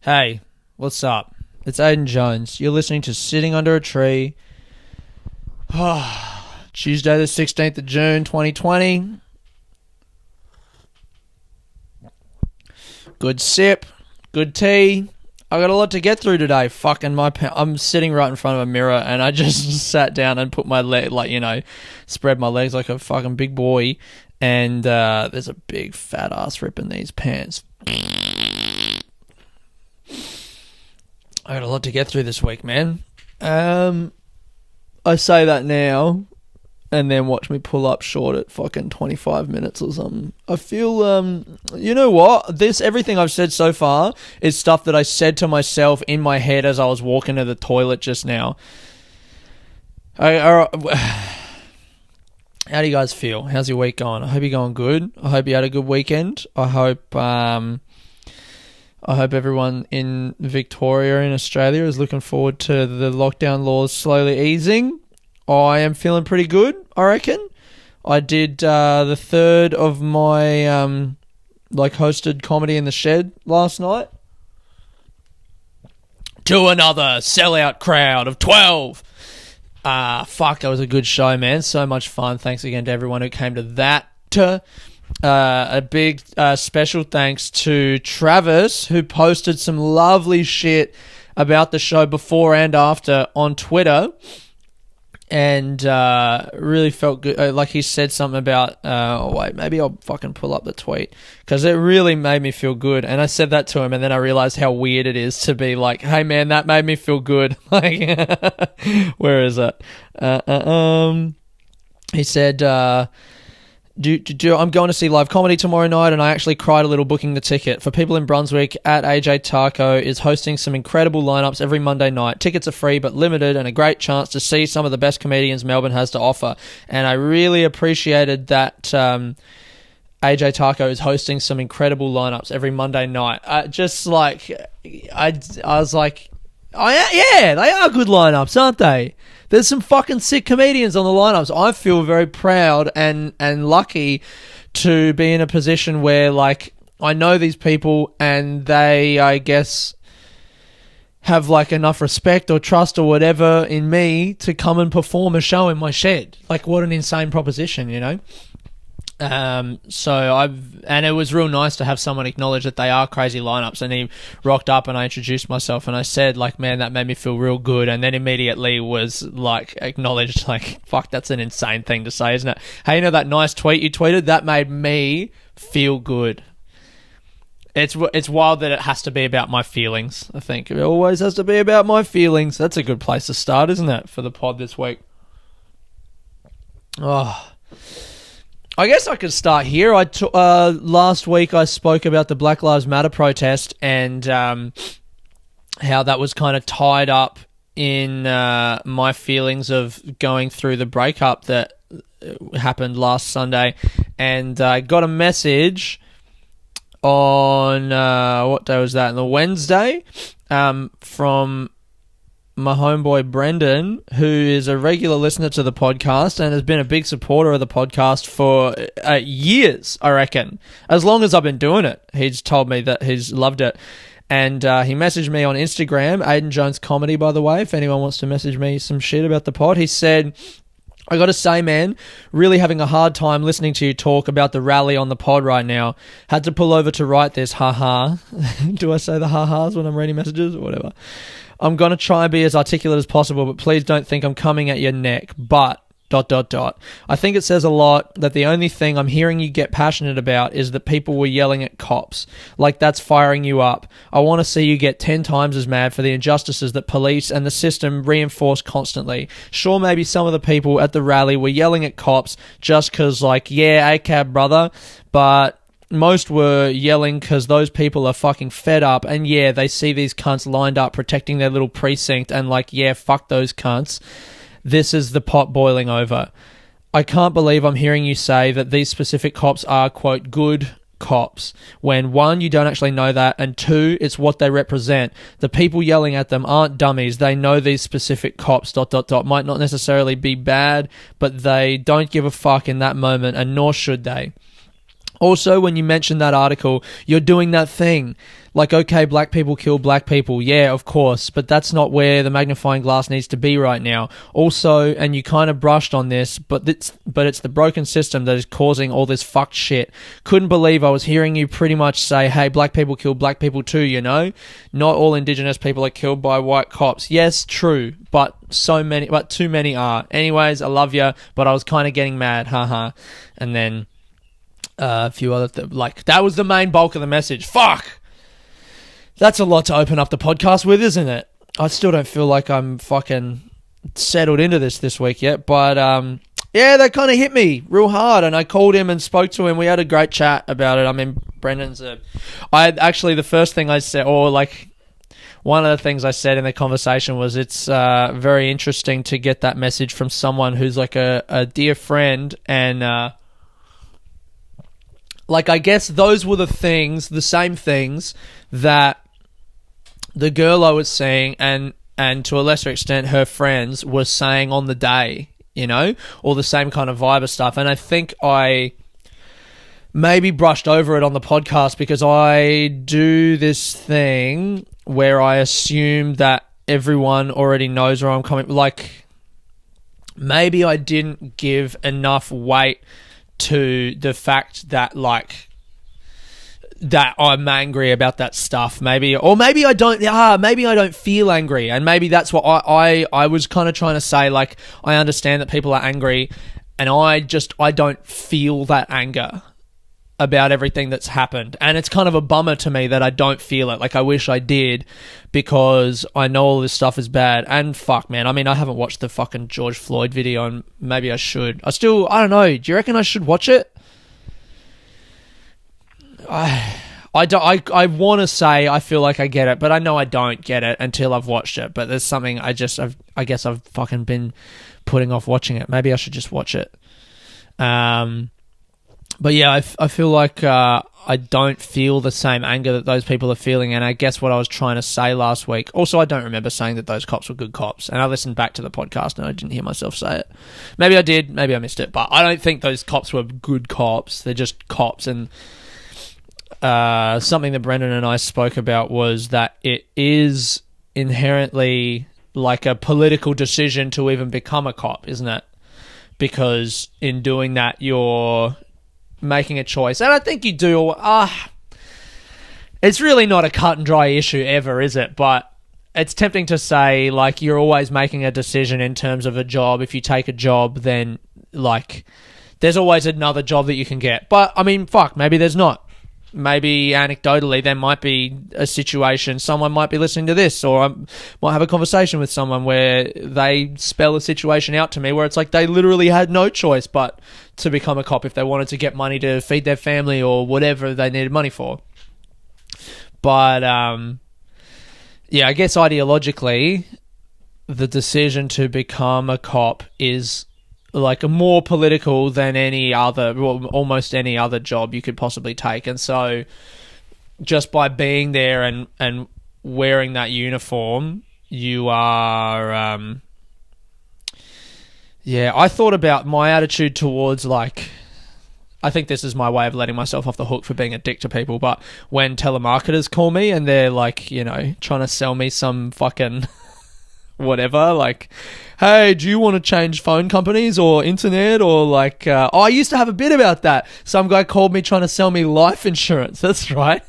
Hey, what's up? It's Aidan Jones. You're listening to Sitting Under a Tree. Tuesday the 16th of June, 2020. Good sip, good tea. I got a lot to get through today. I'm sitting right in front of a mirror and I just sat down and put my leg, spread my legs like a fucking big boy. And there's a big fat ass rip in these pants. I got a lot to get through this week, man. I say that now, and then watch me pull up short at fucking 25 minutes or something. I feel, you know what? Everything I've said so far is stuff that I said to myself in my head as I was walking to the toilet just now. How do you guys feel? How's your week going? I hope you're going good. I hope you had a good weekend. I hope everyone in Victoria in Australia is looking forward to the lockdown laws slowly easing. I am feeling pretty good, I reckon. I did the third of my hosted comedy in the shed last night to another sellout crowd of 12. That was a good show, man. So much fun. Thanks again to everyone who came to that. A big special thanks to Travis, who posted some lovely shit about the show before and after on Twitter, and really felt good. Like he said something about, maybe I'll fucking pull up the tweet, because it really made me feel good. And I said that to him, and then I realized how weird it is to be like, hey man, that made me feel good. Like, where is it? He said, I'm going to see live comedy tomorrow night, and I actually cried a little booking the ticket. For people in Brunswick, at AJ Taco is hosting some incredible lineups every Monday night. Tickets are free but limited, and a great chance to see some of the best comedians Melbourne has to offer. And I really appreciated that AJ Taco is hosting some incredible lineups every Monday night. I was like, they are good lineups, aren't they? There's some fucking sick comedians on the lineups. I feel very proud and lucky to be in a position where, like, I know these people and they, I guess, have, like, enough respect or trust or whatever in me to come and perform a show in my shed. Like, what an insane proposition, you know? And it was real nice to have someone acknowledge that they are crazy lineups, and he rocked up and I introduced myself and I said, like, man, that made me feel real good, and then immediately was like acknowledged, like, fuck, that's an insane thing to say, isn't it? Hey, you know that nice tweet you tweeted? That made me feel good. It's wild that it has to be about my feelings. I think it always has to be about my feelings. That's a good place to start, isn't it, for the pod this week? I guess I could start here. Last week I spoke about the Black Lives Matter protest and how that was kind of tied up in my feelings of going through the breakup that happened last Sunday. And I got a message on, what day was that? On the Wednesday, from my homeboy Brendan, who is a regular listener to the podcast and has been a big supporter of the podcast for years, I reckon. As long as I've been doing it, he's told me that he's loved it. And he messaged me on Instagram, Aidan Jones Comedy, by the way, if anyone wants to message me some shit about the pod. He said, I got to say, man, really having a hard time listening to you talk about the rally on the pod right now. Had to pull over to write this, haha. Do I say the ha-has when I'm reading messages or whatever? I'm going to try and be as articulate as possible, but please don't think I'm coming at your neck. But, ... I think it says a lot that the only thing I'm hearing you get passionate about is that people were yelling at cops. Like, that's firing you up. I want to see you get 10 times as mad for the injustices that police and the system reinforce constantly. Sure, maybe some of the people at the rally were yelling at cops just because, like, yeah, ACAB, brother, but most were yelling because those people are fucking fed up, and yeah, they see these cunts lined up protecting their little precinct and like, yeah, fuck those cunts. This is the pot boiling over. I can't believe I'm hearing you say that these specific cops are, quote, good cops, when one, you don't actually know that, and two, it's what they represent. The people yelling at them aren't dummies. They know these specific cops, ... might not necessarily be bad, but they don't give a fuck in that moment, and nor should they. Also, when you mentioned that article, you're doing that thing. Like, okay, black people kill black people. Yeah, of course. But that's not where the magnifying glass needs to be right now. Also, and you kind of brushed on this, but it's the broken system that is causing all this fucked shit. Couldn't believe I was hearing you pretty much say, hey, black people kill black people too, you know? Not all Indigenous people are killed by white cops. Yes, true. But too many are. Anyways, I love you, but I was kind of getting mad. Haha. And then a few other that was the main bulk of the message. Fuck! That's a lot to open up the podcast with, isn't it? I still don't feel like I'm fucking settled into this week yet, but yeah, that kind of hit me real hard, and I called him and spoke to him. We had a great chat about it. I mean, the first thing I said, or like one of the things I said in the conversation was, it's very interesting to get that message from someone who's like a dear friend, and I guess those were the same things that the girl I was seeing and to a lesser extent her friends were saying on the day, you know, all the same kind of vibe of stuff. And I think I maybe brushed over it on the podcast because I do this thing where I assume that everyone already knows where I'm coming. Like, maybe I didn't give enough weight to the fact that that I'm angry about that stuff, maybe I don't feel angry, and maybe that's what I was kind of trying to say. Like, I understand that people are angry, and I don't feel that anger about everything that's happened, and it's kind of a bummer to me that I don't feel it. Like, I wish I did, because I know all this stuff is bad. And fuck, man, I mean, I haven't watched the fucking George Floyd video, and maybe I should. I don't know. Do you reckon I should watch it? I want to say I feel like I get it, but I know I don't get it until I've watched it. But there's something I guess I've fucking been putting off watching it. Maybe I should just watch it. But yeah, I feel like I don't feel the same anger that those people are feeling, and I guess what I was trying to say last week. Also, I don't remember saying that those cops were good cops, and I listened back to the podcast and I didn't hear myself say it. Maybe I did, maybe I missed it, but I don't think those cops were good cops. They're just cops. And something that Brendan and I spoke about was that it is inherently like a political decision to even become a cop, isn't it? Because in doing that, you're making a choice. And I think you do. It's really not a cut and dry issue ever, is it? But it's tempting to say, like, you're always making a decision in terms of a job. If you take a job, then, like, there's always another job that you can get. But, I mean, fuck, maybe there's not. Maybe anecdotally there might be a situation, someone might be listening to this, or I might have a conversation with someone where they spell a situation out to me where it's like they literally had no choice but to become a cop if they wanted to get money to feed their family or whatever they needed money for. But yeah, I guess ideologically the decision to become a cop is like more political than almost any other job you could possibly take. And so just by being there and wearing that uniform, you are, I thought about my attitude towards, like, I think this is my way of letting myself off the hook for being a dick to people, but when telemarketers call me and they're like, you know, trying to sell me some fucking whatever, like, hey, do you want to change phone companies or internet, or like, I used to have a bit about that. Some guy called me trying to sell me life insurance. That's right.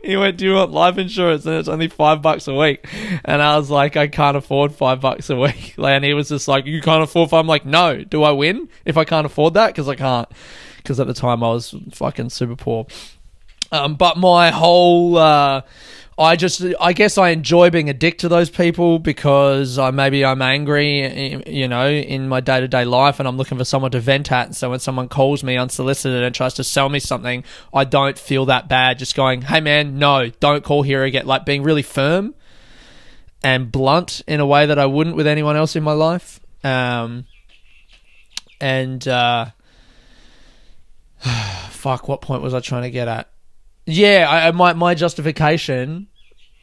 He went, do you want life insurance? And it's only $5 a week. And I was like, I can't afford $5 a week. And he was just like, you can't afford $5? I'm like, no. Do I win if I can't afford that? Because I can't. Because at the time I was fucking super poor. But my whole, I guess I enjoy being a dick to those people because maybe I'm angry, you know, in my day-to-day life, and I'm looking for someone to vent at. And so when someone calls me unsolicited and tries to sell me something, I don't feel that bad just going, hey man, no, don't call here again. Like, being really firm and blunt in a way that I wouldn't with anyone else in my life. Fuck, what point was I trying to get at? Yeah, my justification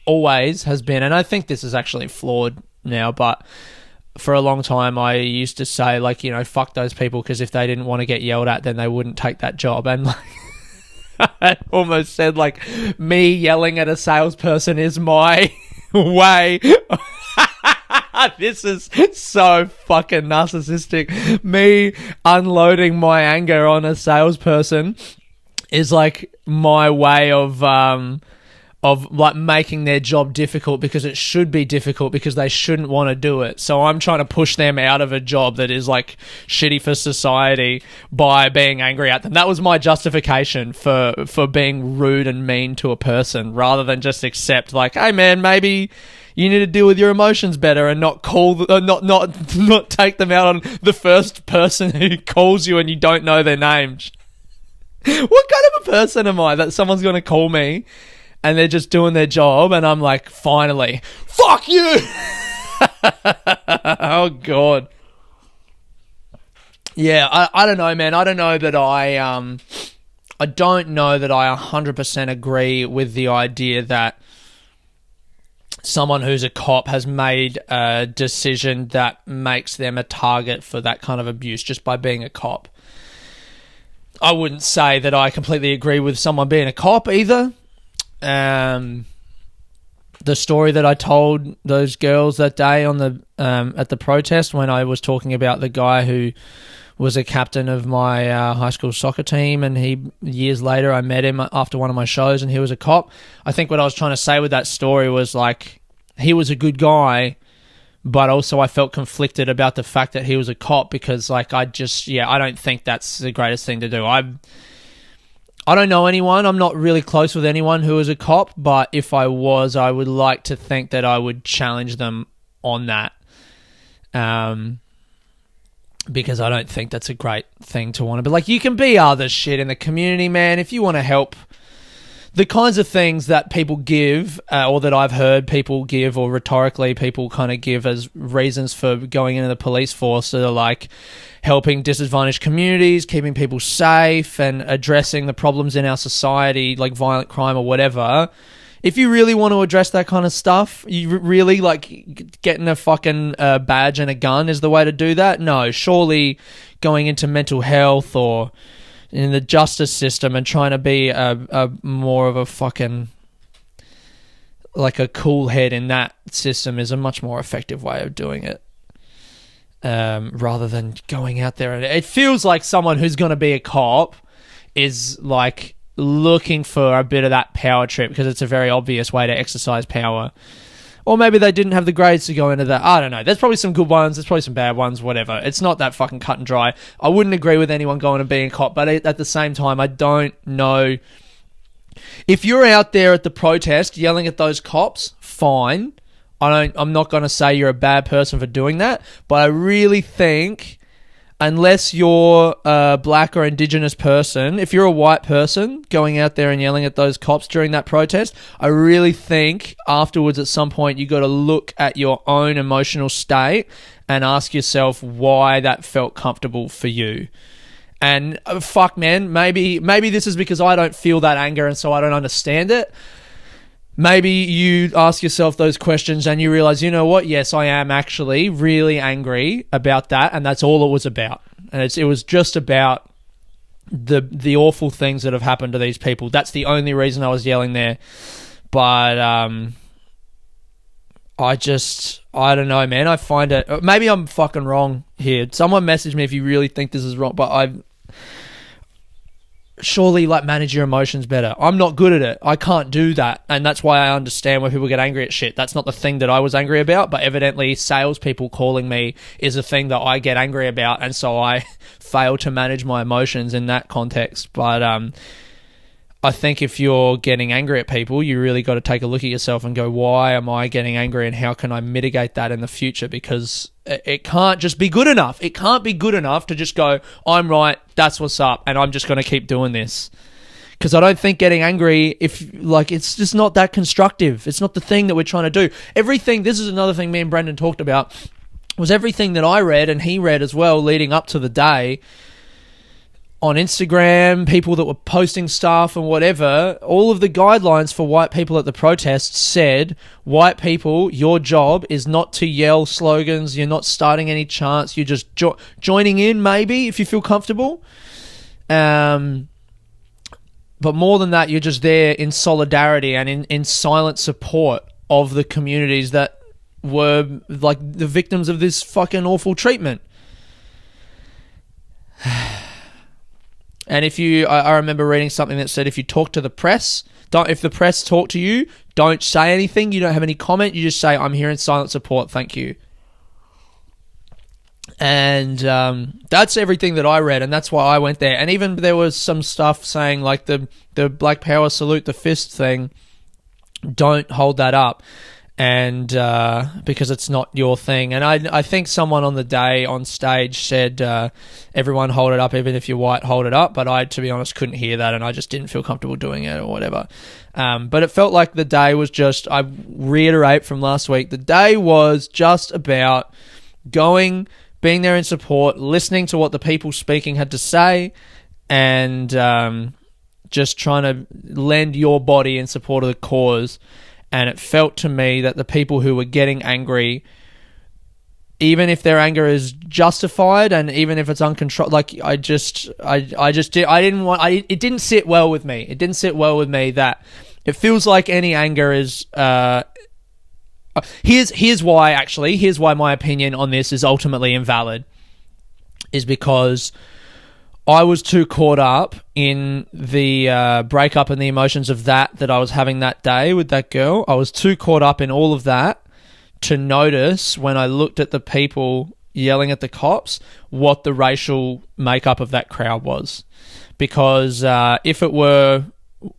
always has been, and I think this is actually flawed now, but for a long time I used to say, like, you know, fuck those people, because if they didn't want to get yelled at, then they wouldn't take that job. And like, I almost said like me yelling at a salesperson is my way. This is so fucking narcissistic. Me unloading my anger on a salesperson is like my way of like making their job difficult, because it should be difficult because they shouldn't want to do it. So I'm trying to push them out of a job that is like shitty for society by being angry at them. That was my justification for being rude and mean to a person, rather than just accept like, hey man, maybe you need to deal with your emotions better and not not take them out on the first person who calls you and you don't know their name. What kind of a person am I that someone's going to call me and they're just doing their job and I'm like, finally, fuck you! Oh, God. Yeah, I don't know, man. I don't know that I don't know that I 100% agree with the idea that someone who's a cop has made a decision that makes them a target for that kind of abuse just by being a cop. I wouldn't say that I completely agree with someone being a cop either. The story that I told those girls that day on the at the protest, when I was talking about the guy who was a captain of my high school soccer team, and years later I met him after one of my shows and he was a cop. I think what I was trying to say with that story was like, he was a good guy, but also I felt conflicted about the fact that he was a cop, because like I don't think that's the greatest thing to do. I don't know anyone. I'm not really close with anyone who is a cop, but if I was, I would like to think that I would challenge them on that. Because I don't think that's a great thing to want to be. Like, you can be other shit in the community, man, if you want to help. The kinds of things that people give, or that I've heard people give, or rhetorically people kind of give as reasons for going into the police force, that are like helping disadvantaged communities, keeping people safe, and addressing the problems in our society, like violent crime or whatever. If you really want to address that kind of stuff, you really like getting a fucking badge and a gun is the way to do that? No, surely going into mental health or in the justice system and trying to be a more of a fucking, like a cool head in that system is a much more effective way of doing it. Rather than going out there. And it feels like someone who's going to be a cop is like looking for a bit of that power trip, because it's a very obvious way to exercise power. Or maybe they didn't have the grades to go into that. I don't know. There's probably some good ones. There's probably some bad ones, whatever. It's not that fucking cut and dry. I wouldn't agree with anyone going and being a cop, but at the same time, I don't know. If you're out there at the protest yelling at those cops, fine. I'm not going to say you're a bad person for doing that, but I really think, unless you're a black or indigenous person, if you're a white person going out there and yelling at those cops during that protest, I really think afterwards at some point you got to look at your own emotional state and ask yourself why that felt comfortable for you. And fuck, man, maybe this is because I don't feel that anger and so I don't understand it. Maybe you ask yourself those questions and you realize, you know what? Yes, I am actually really angry about that, and that's all it was about. And it was just about the awful things that have happened to these people. That's the only reason I was yelling there. But I don't know, man. I find it. Maybe I'm fucking wrong here. Someone message me if you really think this is wrong. But surely like manage your emotions better. I'm not good at it. I can't do that. And that's why I understand when people get angry at shit. That's not the thing that I was angry about, but evidently salespeople calling me is a thing that I get angry about. And so I fail to manage my emotions in that context. But I think if you're getting angry at people, you really got to take a look at yourself and go, why am I getting angry and how can I mitigate that in the future? Because it can't just be good enough. It can't be good enough to just go, I'm right, that's what's up, and I'm just going to keep doing this. Because I don't think getting angry, it's just not that constructive. It's not the thing that we're trying to do. Everything, this is another thing me and Brendan talked about, was everything that I read and he read as well leading up to the day on Instagram, people that were posting stuff and whatever, all of the guidelines for white people at the protests said, white people, your job is not to yell slogans, you're not starting any chants, you're just joining in maybe if you feel comfortable. But more than that, you're just there in solidarity and in silent support of the communities that were like the victims of this fucking awful treatment. And I remember reading something that said if you talk to the press, if the press talk to you, don't say anything. You don't have any comment. You just say, I'm here in silent support. Thank you. And that's everything that I read, and that's why I went there. And even there was some stuff saying like the Black Power salute the fist thing, don't hold that up, and because it's not your thing. And I think someone on the day on stage said everyone hold it up, even if you're white, hold it up. But I, to be honest, couldn't hear that, and I just didn't feel comfortable doing it or whatever. But it felt like the day was just, I reiterate from last week, the day was just about being there in support, listening to what the people speaking had to say, and just trying to lend your body in support of the cause. And it felt to me that the people who were getting angry, even if their anger is justified and even if it's uncontrolled, like it didn't sit well with me. It didn't sit well with me that it feels like any anger is. Here's why my opinion on this is ultimately invalid, is because I was too caught up in the breakup and the emotions of that I was having that day with that girl. I was too caught up in all of that to notice when I looked at the people yelling at the cops what the racial makeup of that crowd was. Because if it were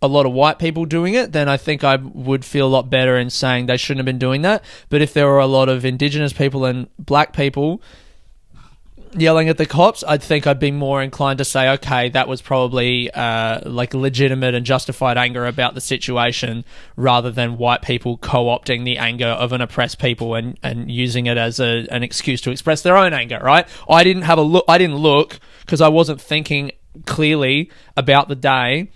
a lot of white people doing it, then I think I would feel a lot better in saying they shouldn't have been doing that. But if there were a lot of Indigenous people and black people yelling at the cops, I think I'd be more inclined to say, okay, that was probably like legitimate and justified anger about the situation, rather than white people co-opting the anger of an oppressed people and using it as an excuse to express their own anger, right? I didn't look because I wasn't thinking clearly about the day.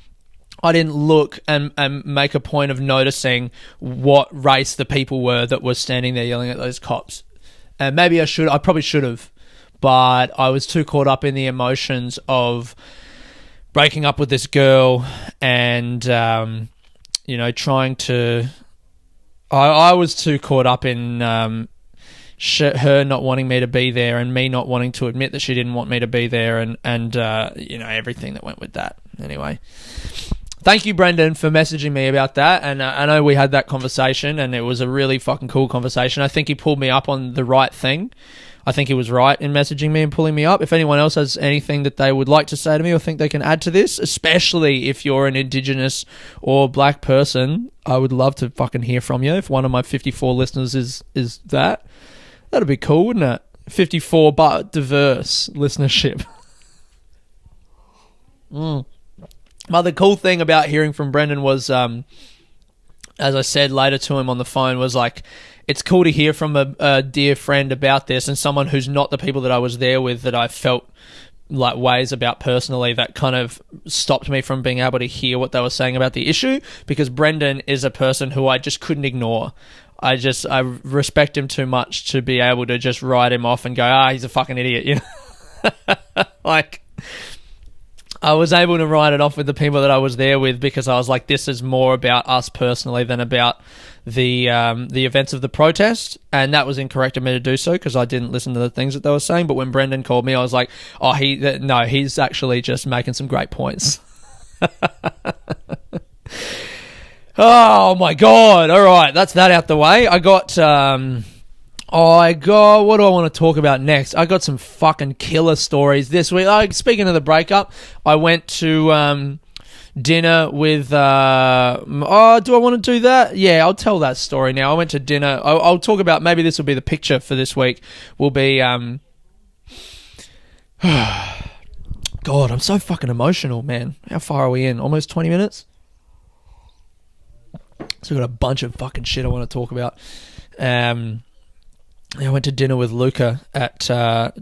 I didn't look and make a point of noticing what race the people were that were standing there yelling at those cops. And maybe I probably should have, but I was too caught up in the emotions of breaking up with this girl and, trying to... I was too caught up in her not wanting me to be there and me not wanting to admit that she didn't want me to be there and everything that went with that. Anyway... Thank you, Brendan, for messaging me about that. And I know we had that conversation, and it was a really fucking cool conversation. I think he pulled me up on the right thing. I think he was right in messaging me and pulling me up. If anyone else has anything that they would like to say to me or think they can add to this, especially if you're an Indigenous or black person, I would love to fucking hear from you. If one of my 54 listeners is that'd be cool, wouldn't it? 54 but diverse listenership. But the cool thing about hearing from Brendan was, as I said later to him on the phone, was like, it's cool to hear from a dear friend about this, and someone who's not the people that I was there with that I felt like ways about personally, that kind of stopped me from being able to hear what they were saying about the issue, because Brendan is a person who I just couldn't ignore. I respect him too much to be able to just write him off and go, he's a fucking idiot, you know? Like... I was able to write it off with the people that I was there with, because I was like, this is more about us personally than about the events of the protest. And that was incorrect of me to do so, because I didn't listen to the things that they were saying. But when Brendan called me, I was like, he's actually just making some great points. Oh my God. All right. That's that out the way. I got, what do I want to talk about next? I got some fucking killer stories this week. Speaking of the breakup, I went to dinner with... do I want to do that? Yeah, I'll tell that story now. I went to dinner. I'll talk about... Maybe this will be the picture for this week. Will be... God, I'm so fucking emotional, man. How far are we in? Almost 20 minutes? So I've got a bunch of fucking shit I want to talk about. I went to dinner with Luca at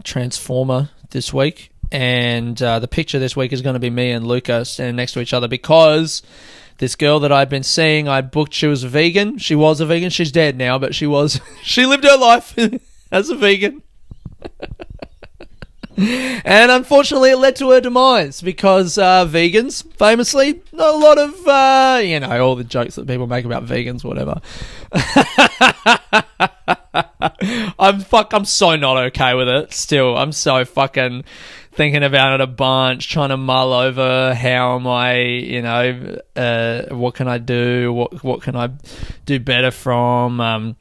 Transformer this week, and the picture this week is going to be me and Luca standing next to each other, because this girl that I've been seeing, I booked, she was a vegan. She was a vegan. She's dead now, but she lived her life as a vegan. And unfortunately, it led to her demise because vegans, famously, not a lot of, all the jokes that people make about vegans, whatever. I'm so not okay with it still. I'm so fucking thinking about it a bunch, trying to mull over how am I, what can I do? What can I do better from?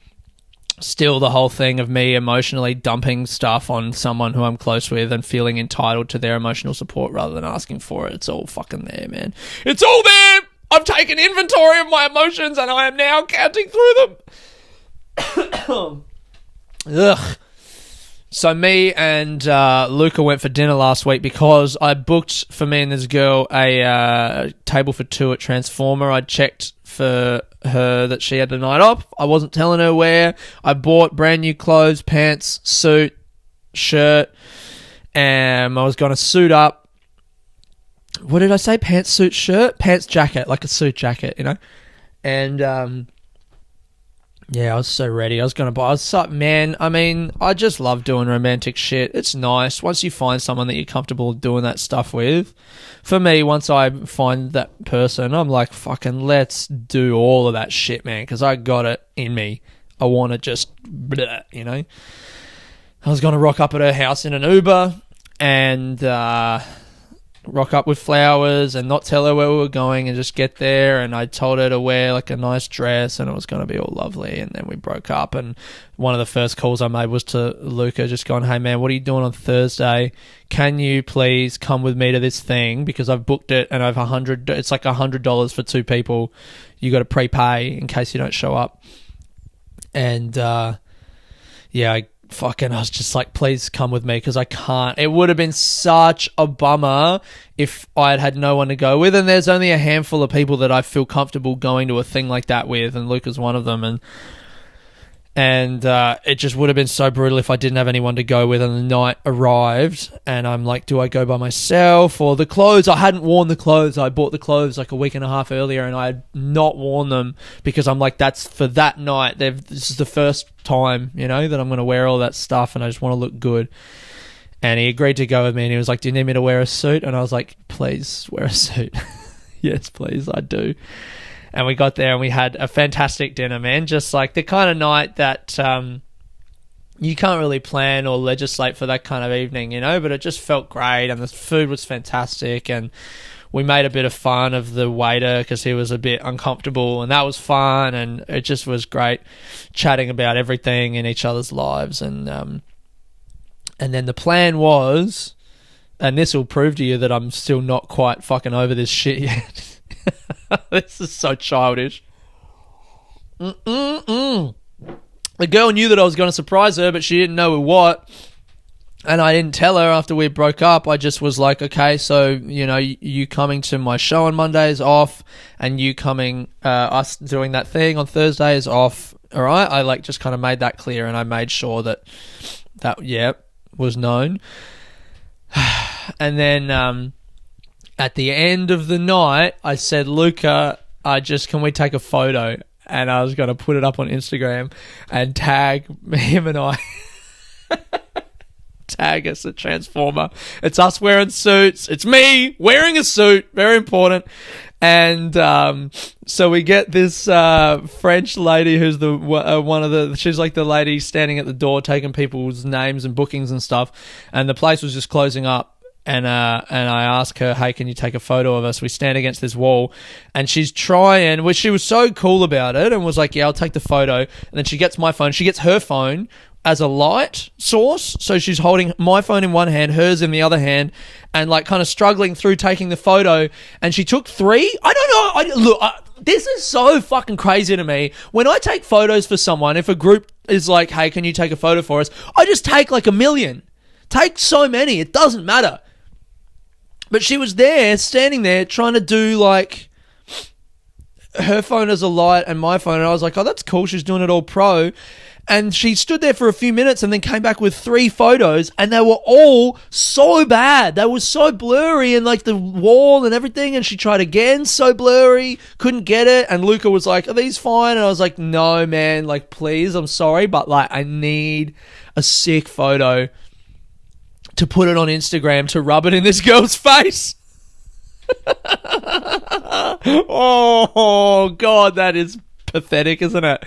Still the whole thing of me emotionally dumping stuff on someone who I'm close with and feeling entitled to their emotional support rather than asking for it. It's all fucking there, man. It's all there! I've taken inventory of my emotions and I am now counting through them. Ugh. So me and Luca went for dinner last week because I booked for me and this girl a table for two at Transformer. I checked for her that she had the night off. I wasn't telling her where. I bought brand new clothes, pants, suit, shirt, and I was going to suit up. What did I say? Pants, suit, shirt? Pants, jacket, like a suit jacket, And, yeah, I was so ready. I was going to buy... I just love doing romantic shit. It's nice. Once you find someone that you're comfortable doing that stuff with. For me, once I find that person, I'm like, fucking let's do all of that shit, man, because I got it in me. I want to just... I was going to rock up at her house in an Uber and... rock up with flowers and not tell her where we were going and just get there, and I told her to wear like a nice dress and it was going to be all lovely, and then we broke up. And one of the first calls I made was to Luca, just going, hey man, what are you doing on Thursday? Can you please come with me to this thing, because I've booked it and I've it's like $100 for two people. You got to prepay in case you don't show up. And I was just like, please come with me because I can't. It would have been such a bummer if I had no one to go with. And there's only a handful of people that I feel comfortable going to a thing like that with, and Luca's one of them. And it just would have been so brutal if I didn't have anyone to go with. And the night arrived and I'm like, do I go by myself? Or the clothes, I hadn't worn the clothes. I bought the clothes like a week and a half earlier and I had not worn them because I'm like, that's for that night. This is the first time, that I'm going to wear all that stuff and I just want to look good. And he agreed to go with me and he was like, do you need me to wear a suit? And I was like, please wear a suit. Yes, please, I do. And we got there and we had a fantastic dinner, man. Just like the kind of night that you can't really plan or legislate for that kind of evening, but it just felt great and the food was fantastic. And we made a bit of fun of the waiter because he was a bit uncomfortable, and that was fun. And it just was great chatting about everything in each other's lives. And then the plan was, and this will prove to you that I'm still not quite fucking over this shit yet. This is so childish. The girl knew that I was going to surprise her, but she didn't know what. And I didn't tell her after we broke up. I just was like, okay, so, you coming to my show on Monday is off, and you coming, us doing that thing on Thursday is off. All right. I just kind of made that clear, and I made sure that was known. And then, at the end of the night, I said, Luca, can we take a photo? And I was going to put it up on Instagram and tag him and I. Tag us at Transformer. It's us wearing suits. It's me wearing a suit. Very important. And so we get this French lady who's she's like the lady standing at the door taking people's names and bookings and stuff. And the place was just closing up. And I asked her, hey, can you take a photo of us? We stand against this wall and she's trying, which she was so cool about it and was like, yeah, I'll take the photo. And then she gets my phone. She gets her phone as a light source. So she's holding my phone in one hand, hers in the other hand, and like kind of struggling through taking the photo. And she took 3. I don't know. This is so fucking crazy to me. When I take photos for someone, if a group is like, hey, can you take a photo for us? I just take like 1 million. Take so many. It doesn't matter. But she was there, standing there, trying to do, like, her phone as a light and my phone. And I was like, oh, that's cool. She's doing it all pro. And she stood there for a few minutes and then came back with 3 photos. And they were all so bad. They were so blurry and, like, the wall and everything. And she tried again, so blurry. Couldn't get it. And Luca was like, are these fine? And I was like, no, man. Like, please, I'm sorry. But, like, I need a sick photo to put it on Instagram to rub it in this girl's face. Oh, God, that is pathetic, isn't it?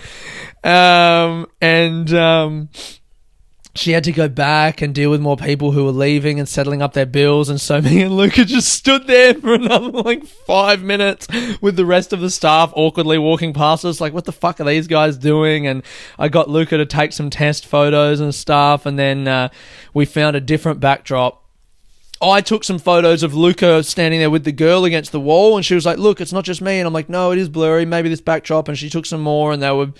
She had to go back and deal with more people who were leaving and settling up their bills, and so me and Luca just stood there for another 5 minutes with the rest of the staff awkwardly walking past us, what the fuck are these guys doing? And I got Luca to take some test photos and stuff, and then we found a different backdrop. I took some photos of Luca standing there with the girl against the wall, and she was like, look, it's not just me. And I'm like, no, it is blurry. Maybe this backdrop. And she took some more, and they were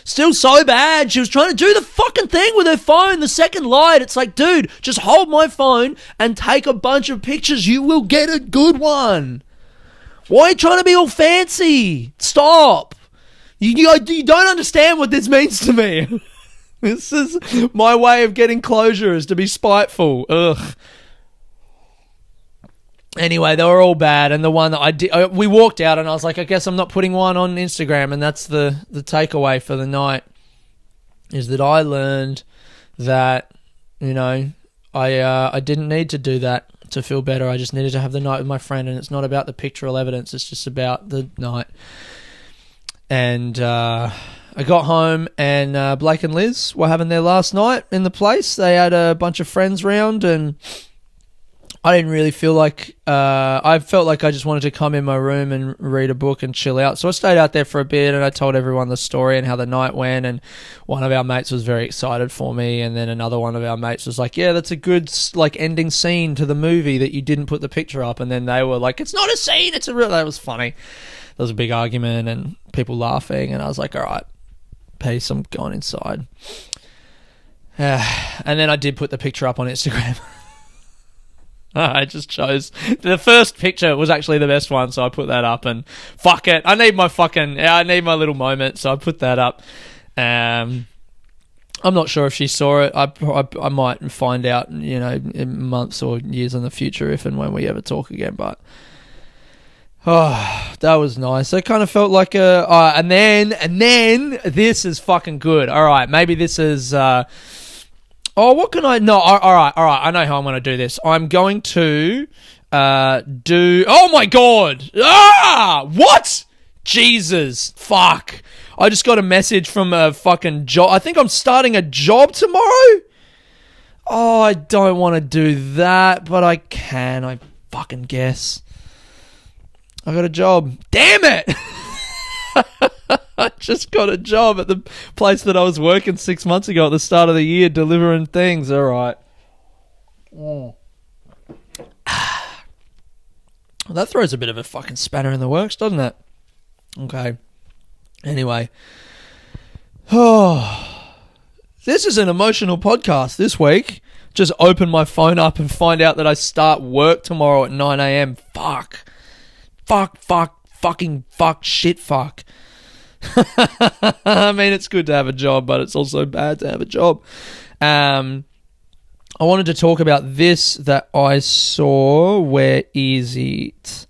still so bad. She was trying to do the fucking thing with her phone, the second light. It's like, dude, just hold my phone and take a bunch of pictures. You will get a good one. Why are you trying to be all fancy? Stop. You don't understand what this means to me. This is my way of getting closure, is to be spiteful. Ugh. Anyway, they were all bad, and the one that I did, we walked out, and I was like, I guess I'm not putting one on Instagram, and that's the takeaway for the night, is that I learned that, I didn't need to do that to feel better. I just needed to have the night with my friend, and it's not about the pictorial evidence, it's just about the night. And I got home, and Blake and Liz were having their last night in the place. They had a bunch of friends round, and I didn't really feel like, I felt like I just wanted to come in my room and read a book and chill out. So I stayed out there for a bit, and I told everyone the story and how the night went, and one of our mates was very excited for me, and then another one of our mates was like, yeah, that's a good ending scene to the movie that you didn't put the picture up, and then they were like, it's not a scene, it's a real... That was funny. There was a big argument and people laughing, and I was like, all right, peace, I'm going inside. And then I did put the picture up on Instagram. I just chose... The first picture was actually the best one, so I put that up, and fuck it. I need my little moment, so I put that up. I'm not sure if she saw it. I might find out, in months or years in the future, if and when we ever talk again, but... Oh, that was nice. I kind of felt like and then this is fucking good. All right, maybe this is... what can I... No, all right. I know how I'm going to do this. I'm going to do... Oh, my God. What? Jesus. Fuck. I just got a message from a fucking job. I think I'm starting a job tomorrow. Oh, I don't want to do that, but I can. I fucking guess. I got a job. Damn it! I just got a job at the place that I was working 6 months ago at the start of the year, delivering things. All right. Well, that throws a bit of a fucking spanner in the works, doesn't it? Okay. Anyway. This is an emotional podcast this week. Just open my phone up and find out that I start work tomorrow at 9 a.m. Fuck. Fucking shit. I mean, it's good to have a job, but it's also bad to have a job. I wanted to talk about this that I saw. Where is it?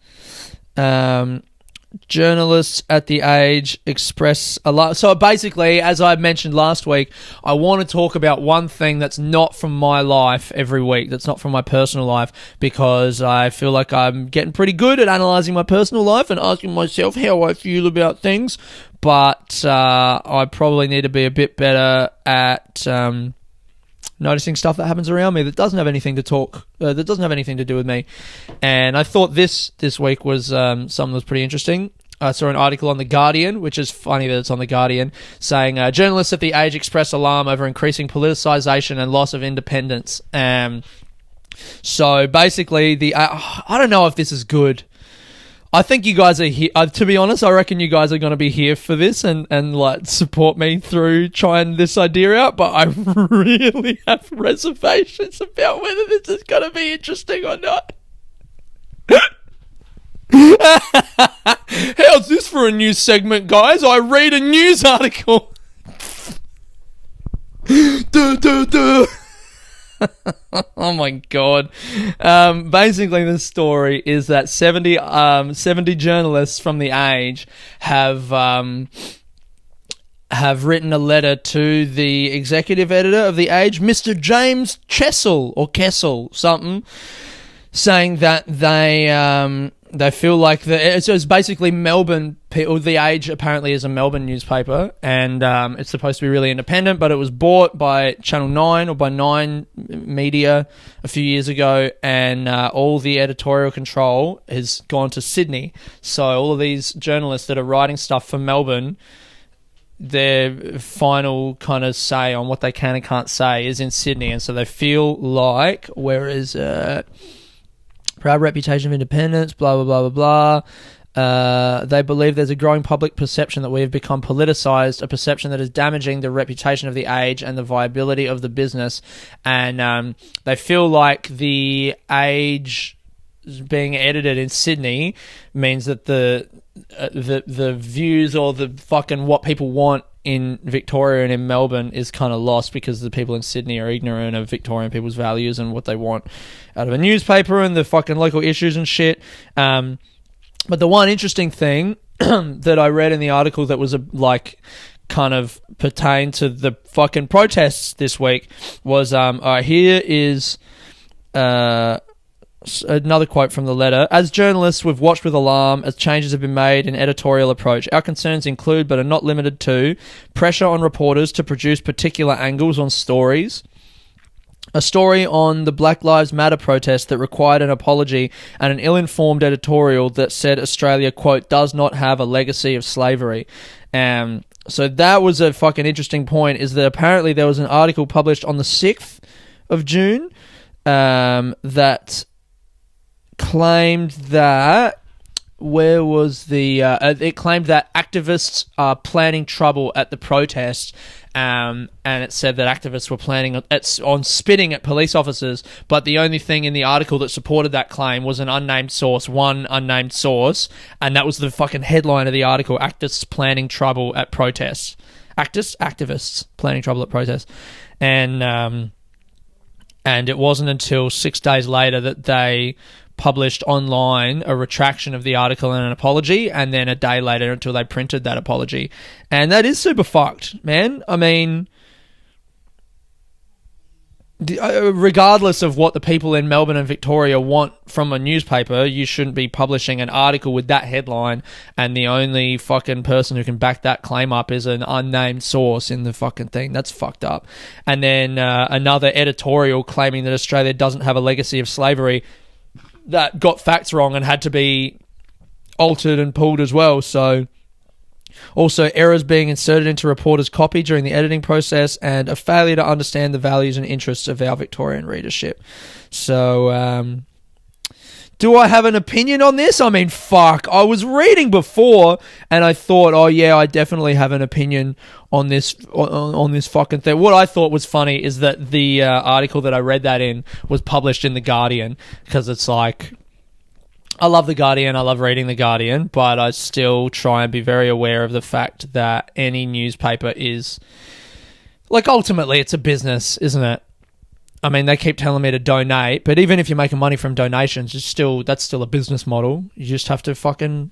Journalists at The Age express a lot. So basically, as I mentioned last week, I want to talk about one thing that's not from my life every week, that's not from my personal life, because I feel like I'm getting pretty good at analysing my personal life and asking myself how I feel about things, but I probably need to be a bit better at noticing stuff that happens around me that doesn't have anything to do with me. And I thought this week was something that was pretty interesting. I saw an article on The Guardian, which is funny that it's on The Guardian, saying journalists at The Age express alarm over increasing politicisation and loss of independence. So basically, I don't know if this is good. I think you guys are here. To be honest, I reckon you guys are going to be here for this and like support me through trying this idea out. But I really have reservations about whether this is going to be interesting or not. How's this for a news segment, guys? I read a news article. Oh my God. Basically the story is that 70 journalists from The Age have have written a letter to the executive editor of The Age, Mr. James Kessel, something, saying that they feel like it's basically Melbourne people. The Age apparently is a Melbourne newspaper, and it's supposed to be really independent, but it was bought by Channel 9 or by Nine Media a few years ago, and all the editorial control has gone to Sydney. So all of these journalists that are writing stuff for Melbourne, their final kind of say on what they can and can't say is in Sydney, and so they feel like, whereas proud reputation of independence, blah, blah, blah, blah, blah. They believe there's a growing public perception that we have become politicised, a perception that is damaging the reputation of The Age and the viability of the business. And they feel like The Age being edited in Sydney means that the views or the fucking what people want in Victoria and in Melbourne is kind of lost because the people in Sydney are ignorant of Victorian people's values and what they want out of a newspaper and the fucking local issues and shit. But the one interesting thing that I read in the article that was kind of pertained to the fucking protests this week was here is another quote from the letter. As journalists, we've watched with alarm as changes have been made in editorial approach. Our concerns include, but are not limited to, pressure on reporters to produce particular angles on stories. A story on the Black Lives Matter protest that required an apology and an ill-informed editorial that said Australia, quote, does not have a legacy of slavery. So that was a fucking interesting point, is that apparently there was an article published on the 6th of June that claimed that it claimed that activists are planning trouble at the protest, and it said that activists were planning on spitting at police officers, but the only thing in the article that supported that claim was one unnamed source, and that was the fucking headline of the article: activists planning trouble at protests. Activists planning trouble at protests. And it wasn't until 6 days later that they published online a retraction of the article and an apology, and then a day later until they printed that apology. And that is super fucked, man. I mean, regardless of what the people in Melbourne and Victoria want from a newspaper, you shouldn't be publishing an article with that headline, and the only fucking person who can back that claim up is an unnamed source in the fucking thing. That's fucked up. And then another editorial claiming that Australia doesn't have a legacy of slavery that got facts wrong and had to be altered and pulled as well. So also errors being inserted into reporters' copy during the editing process, and a failure to understand the values and interests of our Victorian readership. So do I have an opinion on this? I mean, fuck. I was reading before and I thought, oh yeah, I definitely have an opinion on this on this fucking thing. What I thought was funny is that the article that I read that in was published in The Guardian, because it's like, I love The Guardian, I love reading The Guardian, but I still try and be very aware of the fact that any newspaper is, like, ultimately it's a business, isn't it? I mean, they keep telling me to donate, but even if you're making money from donations, that's still a business model. You just have to fucking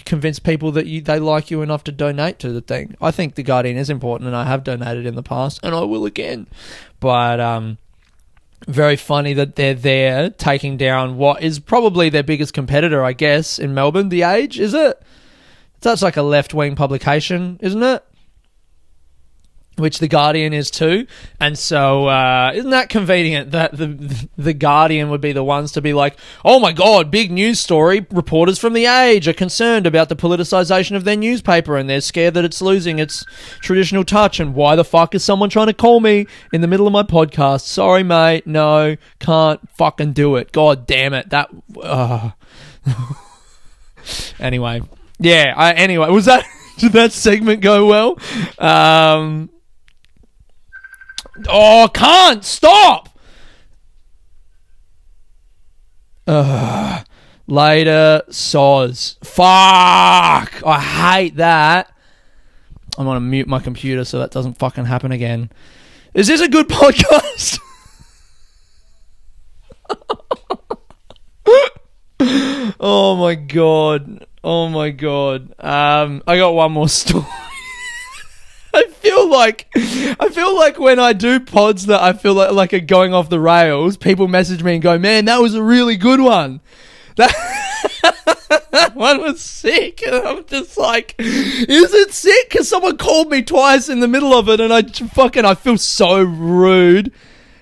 convince people that they like you enough to donate to the thing. I think The Guardian is important, and I have donated in the past, and I will again. But very funny that they're there taking down what is probably their biggest competitor, I guess, in Melbourne. The Age, is it? That's like a left-wing publication, isn't it? Which The Guardian is too. And so isn't that convenient that the Guardian would be the ones to be like, oh my God, big news story, reporters from The Age are concerned about the politicisation of their newspaper and they're scared that it's losing its traditional touch, and why the fuck is someone trying to call me in the middle of my podcast? Sorry mate, no, can't fucking do it. God damn it. That Anyway. Yeah, anyway, did that segment go well? Oh, can't stop. Later, soz. Fuck. I hate that. I'm going to mute my computer so that doesn't fucking happen again. Is this a good podcast? Oh my God. Oh my God. I got one more story. feel like when I do pods that I feel like are going off the rails, people message me and go, man, that was a really good one. That one was sick. And I'm just like, is it sick? Because someone called me twice in the middle of it and I feel so rude.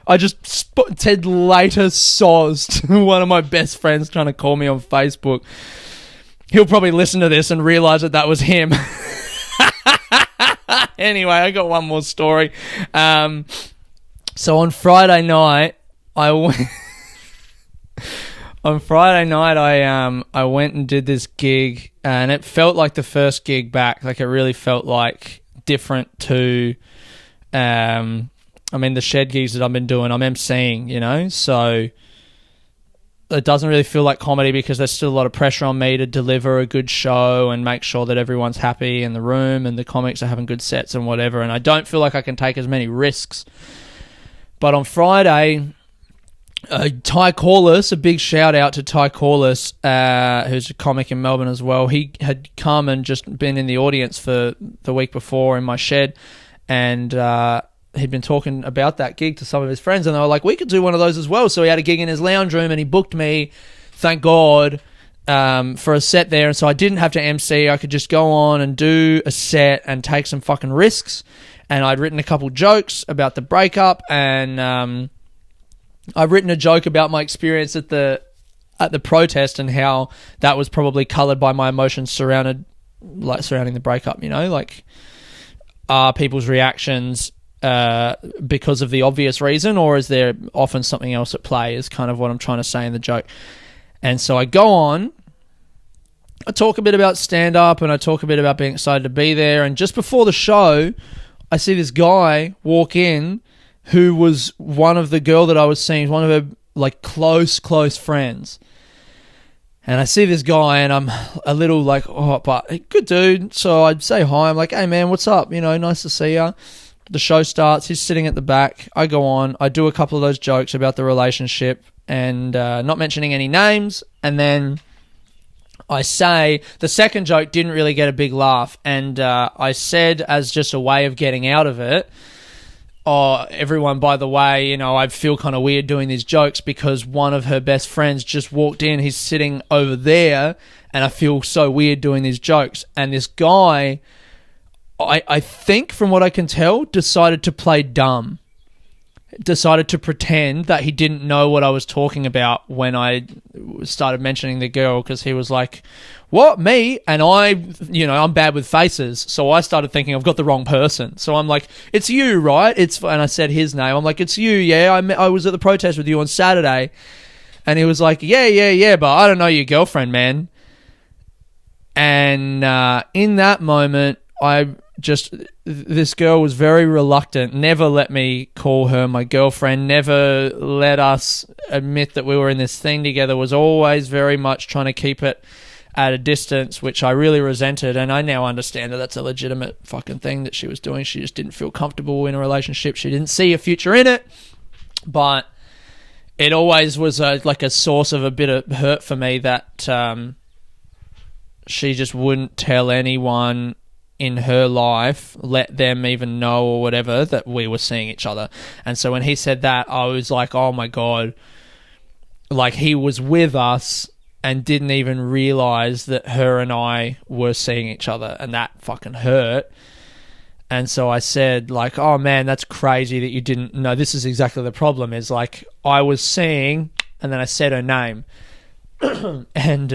I just said later soz to one of my best friends trying to call me on Facebook. He'll probably listen to this and realize that was him. Anyway, I got one more story. So on Friday night, I went and did this gig, and it felt like the first gig back. Like, it really felt like different to, the shed gigs that I've been doing. I'm emceeing, you know, so it doesn't really feel like comedy because there's still a lot of pressure on me to deliver a good show and make sure that everyone's happy in the room and the comics are having good sets and whatever. And I don't feel like I can take as many risks. But on Friday, Ty Corliss, a big shout out to Ty Corliss, who's a comic in Melbourne as well. He had come and just been in the audience for the week before in my shed, and he'd been talking about that gig to some of his friends, and they were like, we could do one of those as well. So he had a gig in his lounge room, and he booked me, thank God, for a set there. And so I didn't have to MC. I could just go on and do a set and take some fucking risks. And I'd written a couple jokes about the breakup, and I've written a joke about my experience at the protest and how that was probably coloured by my emotions surrounding the breakup, you know, like, are people's reactions because of the obvious reason, or is there often something else at play, is kind of what I'm trying to say in the joke. And so I go on, I talk a bit about stand-up, and I talk a bit about being excited to be there, and just before the show, I see this guy walk in who was one of the girl that I was seeing, one of her, like, close friends. And I see this guy, and I'm a little like, oh, but good dude. So I'd say hi. I'm like, hey, man, what's up? You know, nice to see ya. The show starts. He's sitting at the back. I go on. I do a couple of those jokes about the relationship and not mentioning any names. And then I say the second joke didn't really get a big laugh. And I said, as just a way of getting out of it, oh, everyone, by the way, you know, I feel kind of weird doing these jokes because one of her best friends just walked in. He's sitting over there, and I feel so weird doing these jokes. And this guy, I think from what I can tell, decided to play dumb. Decided to pretend that he didn't know what I was talking about when I started mentioning the girl, because he was like, what, me? And I'm bad with faces, so I started thinking I've got the wrong person. So I'm like, it's you, right? And I said his name. I'm like, it's you, yeah? I was at the protest with you on Saturday. And he was like, yeah, but I don't know your girlfriend, man. And in that moment, this girl was very reluctant, never let me call her my girlfriend, never let us admit that we were in this thing together, was always very much trying to keep it at a distance, which I really resented. And I now understand that that's a legitimate fucking thing that she was doing. She just didn't feel comfortable in a relationship. She didn't see a future in it, but it always was like a source of a bit of hurt for me that she just wouldn't tell anyone in her life, let them even know or whatever, that we were seeing each other. And so when he said that, I was like, oh my God, like he was with us and didn't even realize that her and I were seeing each other, and that fucking hurt. And so I said, like, oh man, that's crazy that you didn't know. This is exactly the problem, is like, I was seeing, and then I said her name. And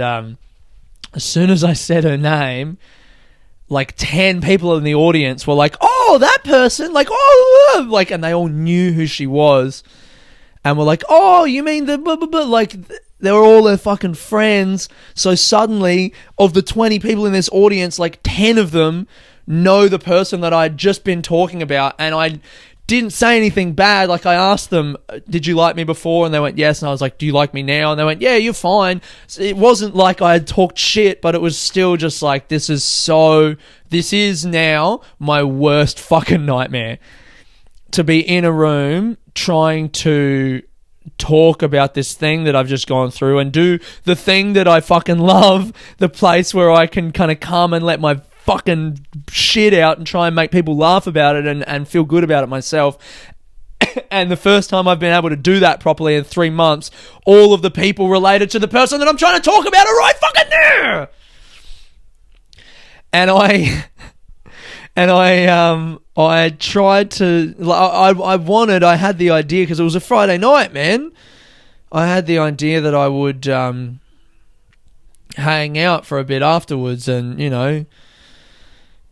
as soon as I said her name, like 10 people in the audience were like, oh, that person, like, oh, like, and they all knew who she was, and were like, oh, you mean the blah, blah, blah. Like, they were all their fucking friends. So suddenly, of the 20 people in this audience, like 10 of them know the person that I'd just been talking about, and I didn't say anything bad. Like, I asked them, did you like me before? And they went, yes. And I was like, do you like me now? And they went, yeah, you're fine. So it wasn't like I had talked shit, but it was still just like, this is now my worst fucking nightmare. To be in a room trying to talk about this thing that I've just gone through and do the thing that I fucking love, the place where I can kind of come and let my fucking shit out and try and make people laugh about it and feel good about it myself. And the first time I've been able to do that properly in 3 months, all of the people related to the person that I'm trying to talk about are right fucking there. And I tried to, I had the idea, because it was a Friday night, man. I had the idea that I would hang out for a bit afterwards and, you know,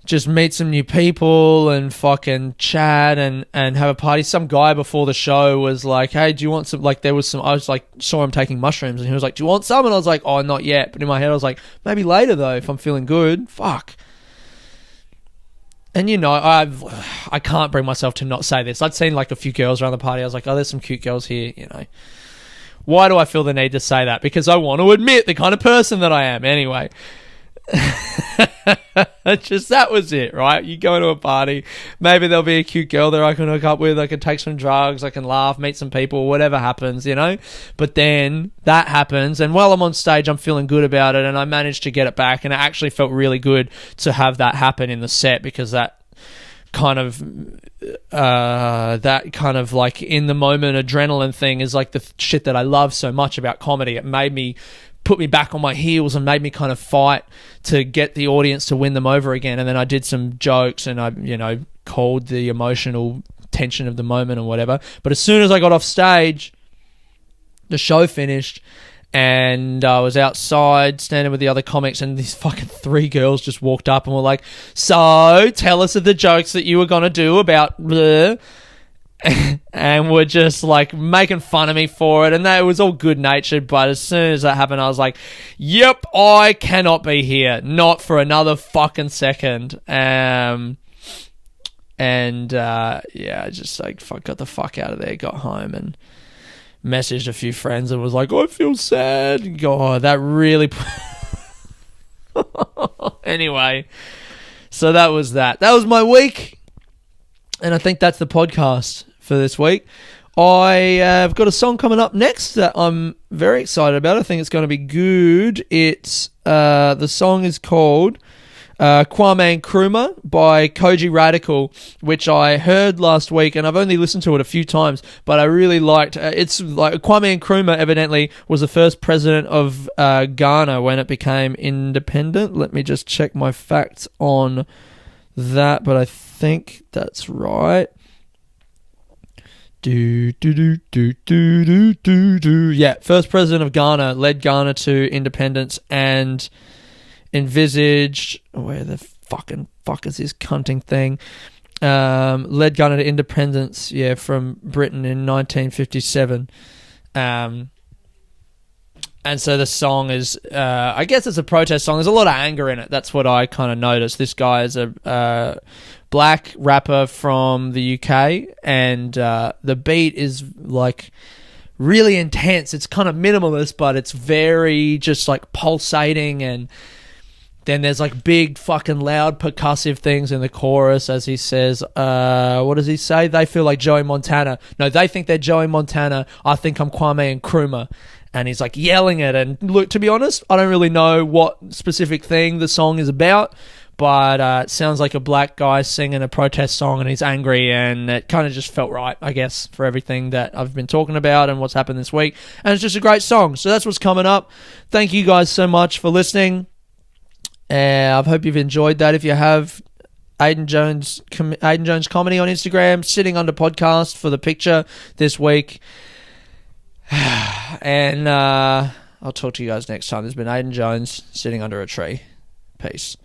just meet some new people and fucking chat and have a party. Some guy before the show was like, hey, do you want some, like, there was some, I was like, saw him taking mushrooms and he was like, do you want some? And I was like, oh, not yet. But in my head I was like, maybe later though, if I'm feeling good. Fuck. And, you know, I can't bring myself to not say this. I'd seen like a few girls around the party. I was like, oh, there's some cute girls here, you know. Why do I feel the need to say that? Because I want to admit the kind of person that I am. Anyway. Just that was it, right? You go to a party, maybe there'll be a cute girl there I can hook up with, I can take some drugs, I can laugh, meet some people, whatever happens, you know. But then that happens, and while I'm on stage I'm feeling good about it, and I managed to get it back, and it actually felt really good to have that happen in the set, because that kind of like in the moment adrenaline thing is like the shit that I love so much about comedy. It made me put me back on my heels and made me kind of fight to get the audience to win them over again. And then I did some jokes and I, you know, called the emotional tension of the moment and whatever. But as soon as I got off stage, the show finished and I was outside standing with the other comics, and these fucking 3 girls just walked up and were like, so tell us of the jokes that you were going to do about bleh. And were just like making fun of me for it, and it was all good natured. But as soon as that happened, I was like, yep, I cannot be here, not for another fucking second. Yeah, I just like got the fuck out of there, got home and messaged a few friends and was like, I feel sad. God, that really anyway, so that was was my week, and I think that's the podcast for this week. I've got a song coming up next that I'm very excited about. I think it's going to be good. It's the song is called Kwame Nkrumah by Koji Radical, which I heard last week, and I've only listened to it a few times, but I really liked it's like Kwame Nkrumah evidently was the first president of Ghana when it became independent. Let me just check my facts on that, but I think that's right. Yeah, first president of Ghana, led Ghana to independence and envisaged, where the fucking fuck is this cunting thing? Led Ghana to independence, yeah, from Britain in 1957. And so the song is, I guess it's a protest song. There's a lot of anger in it. That's what I kind of noticed. This guy is a black rapper from the UK, and the beat is like really intense. It's kind of minimalist, but it's very just like pulsating, and then there's like big fucking loud percussive things in the chorus as he says, what does he say? They feel like Joey Montana. No, they think they're Joey Montana. I think I'm Kwame Nkrumah. And he's like yelling it. And look, to be honest, I don't really know what specific thing the song is about, but it sounds like a black guy singing a protest song and he's angry, and it kind of just felt right, I guess, for everything that I've been talking about and what's happened this week. And it's just a great song. So that's what's coming up. Thank you guys so much for listening. I hope you've enjoyed that. If you have, Aidan Jones Comedy on Instagram, sitting under podcast for the picture this week. And I'll talk to you guys next time. There's been Aidan Jones sitting under a tree. Peace.